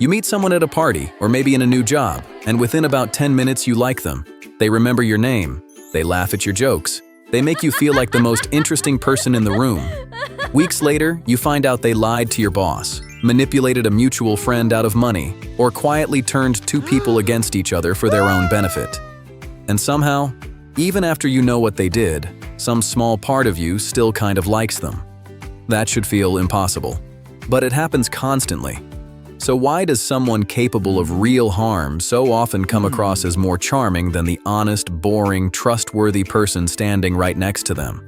You meet someone at a party or maybe in a new job, and within about 10 minutes you like them. They remember your name. They laugh at your jokes. They make you feel like the most interesting person in the room. Weeks later, you find out they lied to your boss, manipulated a mutual friend out of money, or quietly turned two people against each other for their own benefit. And somehow, even after you know what they did, some small part of you still kind of likes them. That should feel impossible. But it happens constantly. So why does someone capable of real harm so often come across as more charming than the honest, boring, trustworthy person standing right next to them?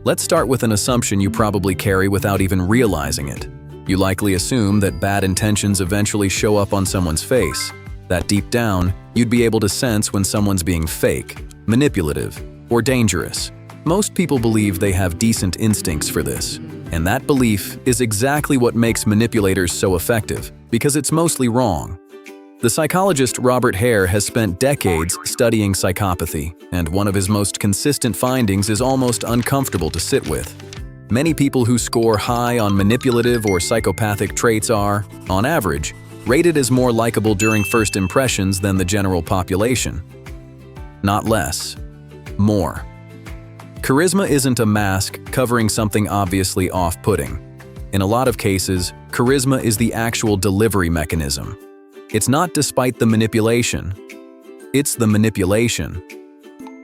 Let's start with an assumption you probably carry without even realizing it. You likely assume that bad intentions eventually show up on someone's face, that deep down, you'd be able to sense when someone's being fake, manipulative, or dangerous. Most people believe they have decent instincts for this, and that belief is exactly what makes manipulators so effective, because it's mostly wrong. The psychologist Robert Hare has spent decades studying psychopathy, and one of his most consistent findings is almost uncomfortable to sit with. Many people who score high on manipulative or psychopathic traits are, on average, rated as more likable during first impressions than the general population. Not less, more. Charisma isn't a mask covering something obviously off-putting. In a lot of cases, charisma is the actual delivery mechanism. It's not despite the manipulation. It's the manipulation.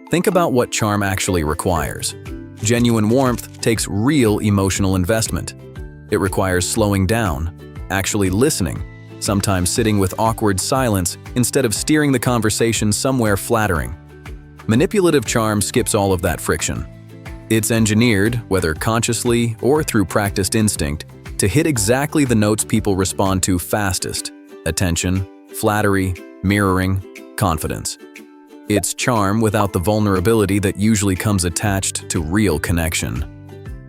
Think about what charm actually requires. Genuine warmth takes real emotional investment. It requires slowing down, actually listening, sometimes sitting with awkward silence instead of steering the conversation somewhere flattering. Manipulative charm skips all of that friction. It's engineered, whether consciously or through practiced instinct, to hit exactly the notes people respond to fastest: attention, flattery, mirroring, confidence. It's charm without the vulnerability that usually comes attached to real connection.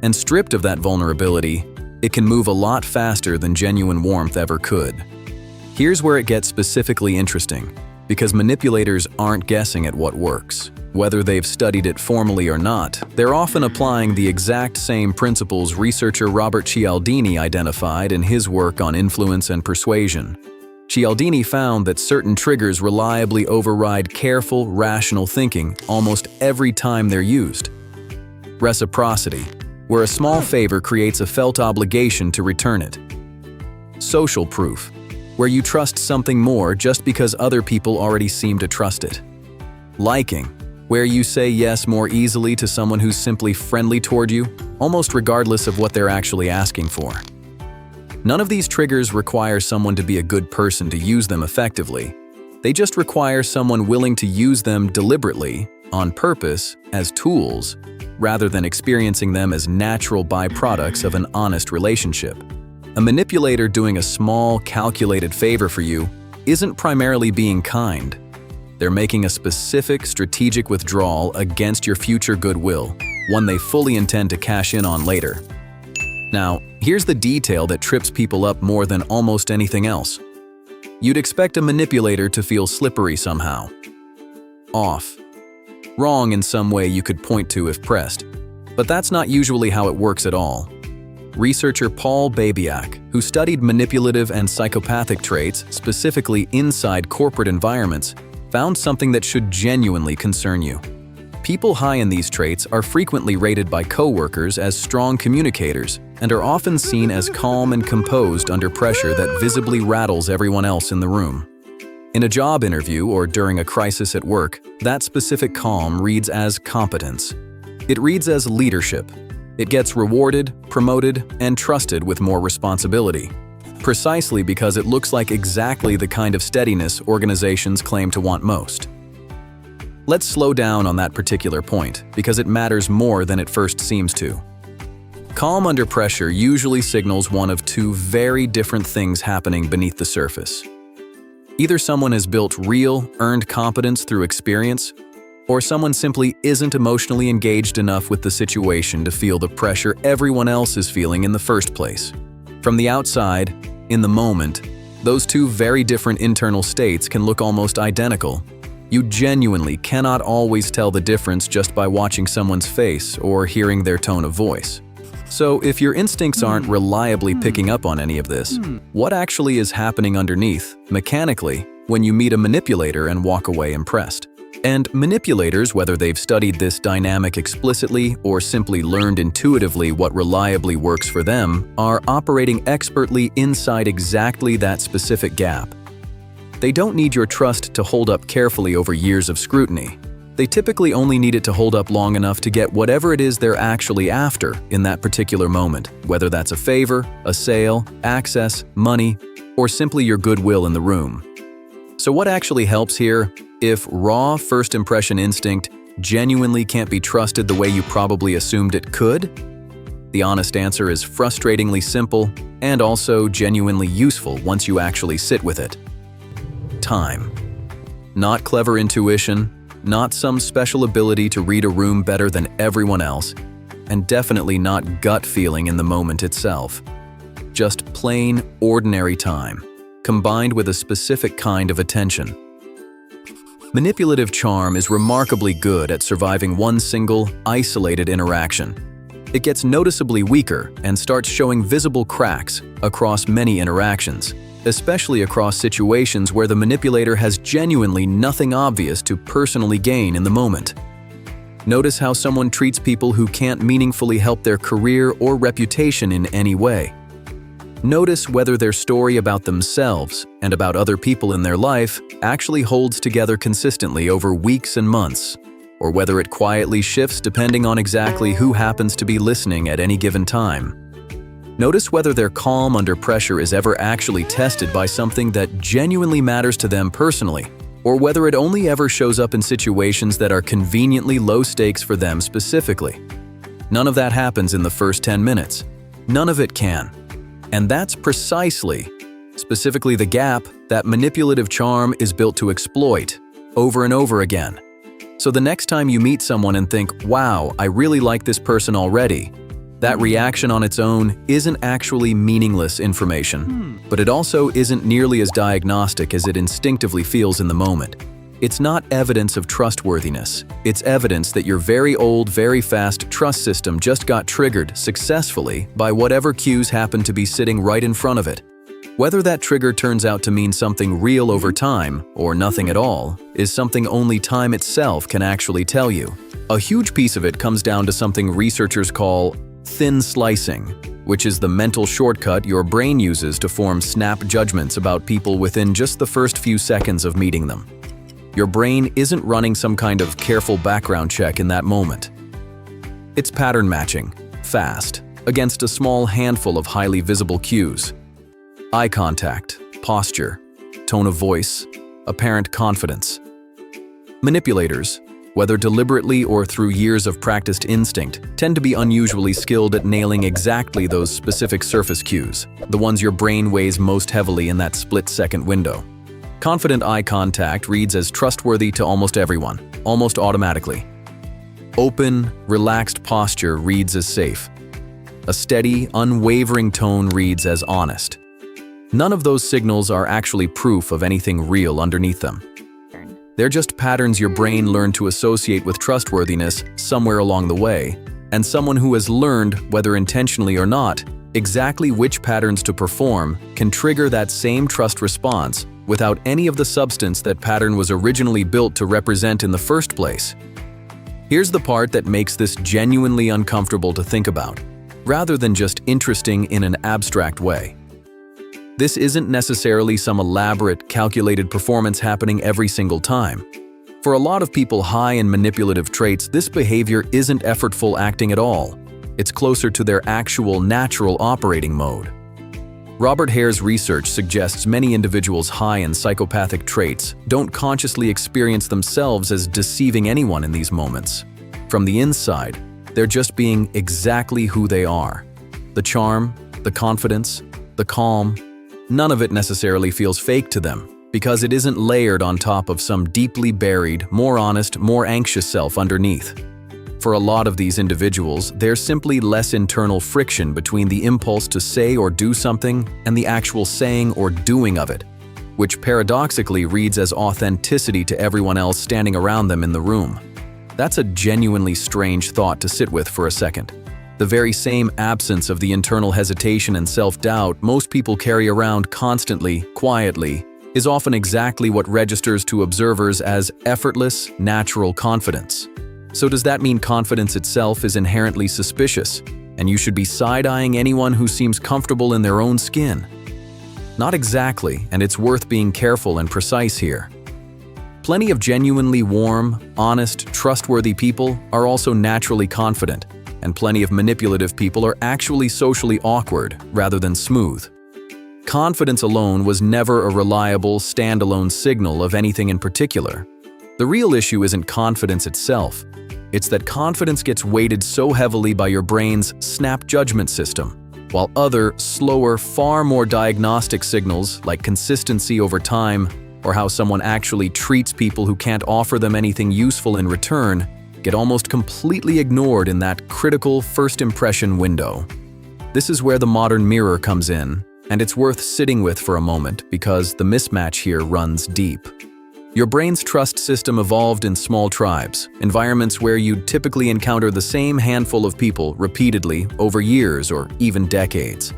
And stripped of that vulnerability, it can move a lot faster than genuine warmth ever could. Here's where it gets specifically interesting, because manipulators aren't guessing at what works. Whether they've studied it formally or not, they're often applying the exact same principles researcher Robert Cialdini identified in his work on influence and persuasion. Cialdini found that certain triggers reliably override careful, rational thinking almost every time they're used. Reciprocity, where a small favor creates a felt obligation to return it. Social proof, where you trust something more just because other people already seem to trust it. Liking, where you say yes more easily to someone who's simply friendly toward you, almost regardless of what they're actually asking for. None of these triggers require someone to be a good person to use them effectively. They just require someone willing to use them deliberately, on purpose, as tools, rather than experiencing them as natural byproducts of an honest relationship. A manipulator doing a small, calculated favor for you isn't primarily being kind. They're making a specific, strategic withdrawal against your future goodwill, one they fully intend to cash in on later. Now, here's the detail that trips people up more than almost anything else. You'd expect a manipulator to feel slippery somehow. Off. Wrong in some way you could point to if pressed. But that's not usually how it works at all. Researcher Paul Babiak, who studied manipulative and psychopathic traits specifically inside corporate environments, found something that should genuinely concern you. People high in these traits are frequently rated by coworkers as strong communicators and are often seen as calm and composed under pressure that visibly rattles everyone else in the room. In a job interview or during a crisis at work, that specific calm reads as competence. It reads as leadership. It gets rewarded, promoted, and trusted with more responsibility, precisely because it looks like exactly the kind of steadiness organizations claim to want most. Let's slow down on that particular point, because it matters more than it first seems to. Calm under pressure usually signals one of two very different things happening beneath the surface. Either someone has built real, earned competence through experience, or someone simply isn't emotionally engaged enough with the situation to feel the pressure everyone else is feeling in the first place. From the outside, in the moment, those two very different internal states can look almost identical. You genuinely cannot always tell the difference just by watching someone's face or hearing their tone of voice. So if your instincts aren't reliably picking up on any of this, what actually is happening underneath, mechanically, when you meet a manipulator and walk away impressed? And manipulators, whether they've studied this dynamic explicitly or simply learned intuitively what reliably works for them, are operating expertly inside exactly that specific gap. They don't need your trust to hold up carefully over years of scrutiny. They typically only need it to hold up long enough to get whatever it is they're actually after in that particular moment, whether that's a favor, a sale, access, money, or simply your goodwill in the room. So what actually helps here? If raw first impression instinct genuinely can't be trusted the way you probably assumed it could, the honest answer is frustratingly simple and also genuinely useful once you actually sit with it. Time. Not clever intuition, not some special ability to read a room better than everyone else, and definitely not gut feeling in the moment itself. Just plain, ordinary time, combined with a specific kind of attention. Manipulative charm is remarkably good at surviving one single, isolated interaction. It gets noticeably weaker and starts showing visible cracks across many interactions, especially across situations where the manipulator has genuinely nothing obvious to personally gain in the moment. Notice how someone treats people who can't meaningfully help their career or reputation in any way. Notice whether their story about themselves and about other people in their life actually holds together consistently over weeks and months, or whether it quietly shifts depending on exactly who happens to be listening at any given time. Notice whether their calm under pressure is ever actually tested by something that genuinely matters to them personally, or whether it only ever shows up in situations that are conveniently low stakes for them specifically. None of that happens in the first 10 minutes. None of it can. And that's precisely, specifically the gap that manipulative charm is built to exploit over and over again. So the next time you meet someone and think, wow, I really like this person already, that reaction on its own isn't actually meaningless information, but it also isn't nearly as diagnostic as it instinctively feels in the moment. It's not evidence of trustworthiness. It's evidence that your very old, very fast trust system just got triggered successfully by whatever cues happen to be sitting right in front of it. Whether that trigger turns out to mean something real over time, or nothing at all, is something only time itself can actually tell you. A huge piece of it comes down to something researchers call thin slicing, which is the mental shortcut your brain uses to form snap judgments about people within just the first few seconds of meeting them. Your brain isn't running some kind of careful background check in that moment. It's pattern matching, fast, against a small handful of highly visible cues. Eye contact, posture, tone of voice, apparent confidence. Manipulators, whether deliberately or through years of practiced instinct, tend to be unusually skilled at nailing exactly those specific surface cues, the ones your brain weighs most heavily in that split-second window. Confident eye contact reads as trustworthy to almost everyone, almost automatically. Open, relaxed posture reads as safe. A steady, unwavering tone reads as honest. None of those signals are actually proof of anything real underneath them. They're just patterns your brain learned to associate with trustworthiness somewhere along the way, and someone who has learned, whether intentionally or not, exactly which patterns to perform can trigger that same trust response without any of the substance that pattern was originally built to represent in the first place. Here's the part that makes this genuinely uncomfortable to think about, rather than just interesting in an abstract way. This isn't necessarily some elaborate, calculated performance happening every single time. For a lot of people high in manipulative traits, this behavior isn't effortful acting at all. It's closer to their actual natural operating mode. Robert Hare's research suggests many individuals high in psychopathic traits don't consciously experience themselves as deceiving anyone in these moments. From the inside, they're just being exactly who they are. The charm, the confidence, the calm, none of it necessarily feels fake to them because it isn't layered on top of some deeply buried, more honest, more anxious self underneath. For a lot of these individuals, there's simply less internal friction between the impulse to say or do something and the actual saying or doing of it, which paradoxically reads as authenticity to everyone else standing around them in the room. That's a genuinely strange thought to sit with for a second. The very same absence of the internal hesitation and self-doubt most people carry around constantly, quietly, is often exactly what registers to observers as effortless, natural confidence. So does that mean confidence itself is inherently suspicious, and you should be side-eyeing anyone who seems comfortable in their own skin? Not exactly, and it's worth being careful and precise here. Plenty of genuinely warm, honest, trustworthy people are also naturally confident, and plenty of manipulative people are actually socially awkward rather than smooth. Confidence alone was never a reliable, standalone signal of anything in particular. The real issue isn't confidence itself. It's that confidence gets weighted so heavily by your brain's snap judgment system, while other, slower, far more diagnostic signals like consistency over time or how someone actually treats people who can't offer them anything useful in return get almost completely ignored in that critical first impression window. This is where the modern mirror comes in, and it's worth sitting with for a moment because the mismatch here runs deep. Your brain's trust system evolved in small tribes, environments where you'd typically encounter the same handful of people repeatedly over years or even decades.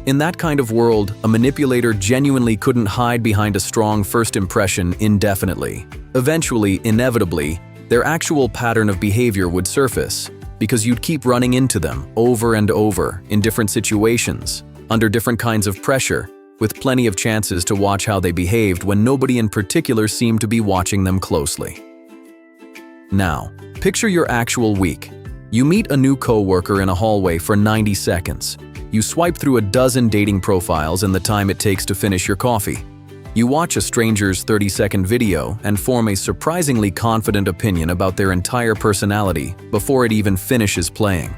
In that kind of world, a manipulator genuinely couldn't hide behind a strong first impression indefinitely. Eventually, inevitably, their actual pattern of behavior would surface, because you'd keep running into them over and over in different situations, under different kinds of pressure, with plenty of chances to watch how they behaved when nobody in particular seemed to be watching them closely. Now, picture your actual week. You meet a new coworker in a hallway for 90 seconds. You swipe through a dozen dating profiles in the time it takes to finish your coffee. You watch a stranger's 30-second video and form a surprisingly confident opinion about their entire personality before it even finishes playing.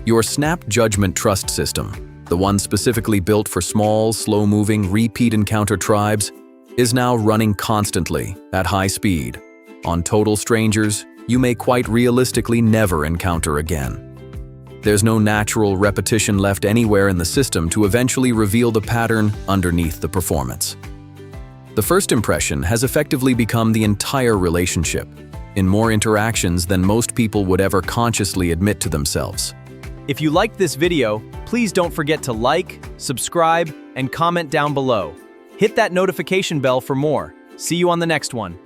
Your snap judgment trust system, the one specifically built for small, slow-moving, repeat encounter tribes, is now running constantly, at high speed, on total strangers you may quite realistically never encounter again. There's no natural repetition left anywhere in the system to eventually reveal the pattern underneath the performance. The first impression has effectively become the entire relationship, in more interactions than most people would ever consciously admit to themselves. If you liked this video, please don't forget to like, subscribe, and comment down below. Hit that notification bell for more. See you on the next one.